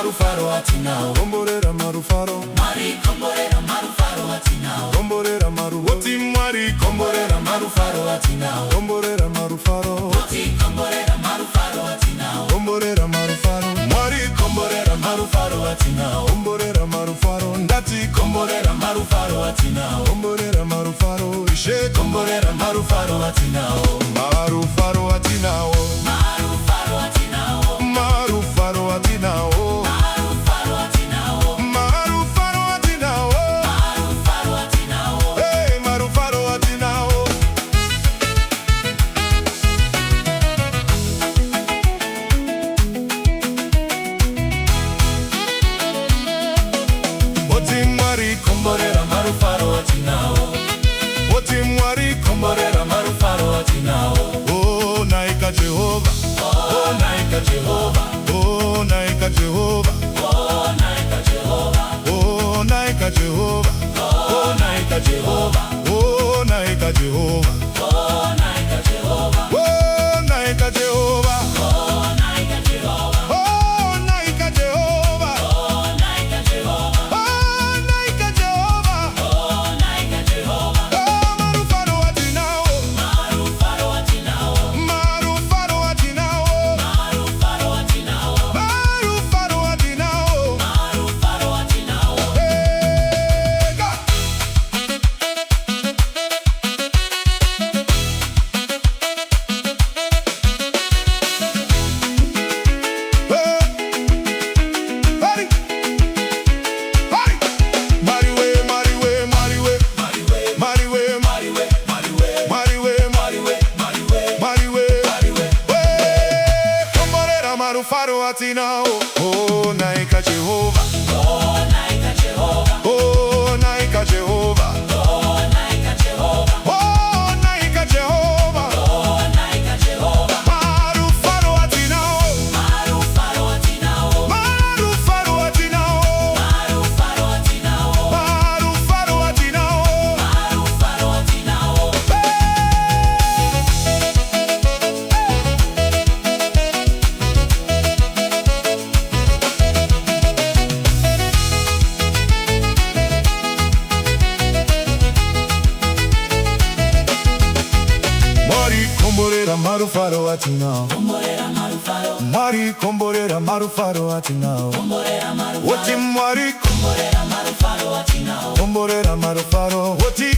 marufaro atinao. Komborera marufaro. Mwari komborera marufaro atinao. Komborera maru. Oti mwari komborera marufaro atinao. Komborera marufaro. Oti komborera marufaro atinao. Komborera marufaro. Mwari komborera marufaro atinao. Komborera marufaro. Ndati komborera marufaro atinao. Komborera marufaro. Ishe komborera marufaro atinao. Marufaro atinao. Marufaro atinao. Marufaro atinao. Marufaro atinao. Marufaro atinao. Marufaro atinao. Hey, marufaro atinao. Oti mwari komborera marufaro atinao. Oti mwari komborera marufaro atinao. Oh, naika Jehova. Oh, naika Jehova. Oh, naika Jehova. Oh, naika Jehova. Oh, naika Jehova. Oh, naika Jehova. Oh, naika Jehova. Oh, naika Jehova. Oh, naika Jehova. Oh, naika Jehova. Oh, naika Jehova. Oh, naika Jehova. Oh, naika Jehova. Oh, naika Jehova. Oh, marufaro atinao. Marufaro atinao. Marufaro atinao. Marufaro atinao. Marufaro atinao. Marufaro atinao. Hey, God. Hey. Hey. Mariwe, mariwe, mariwe. Mariwe. Mariwe, Mariwe. Mariwe. mariwe, Mariwe. Mariwe. mariwe. Mariwe. Hey, komborera marufaro atinao. Oh, naika Jehova. Oh, naika Jehova. Oh, naika Jehova. Oh, naika Jehova. Oh, naika Jehova. Oh, naika Jehova. Marufaro atinao. Marufaro atinao. Marufaro atinao. Marufaro atinao. Marufaro atinao. Marufaro atinao. Mari komborera marufaro atinao. Komborera marufaro. Mari komborera marufaro atinao. Komborera marufaro. Oti mwari Komborera marufaro atinao. komborera marufaro. Oti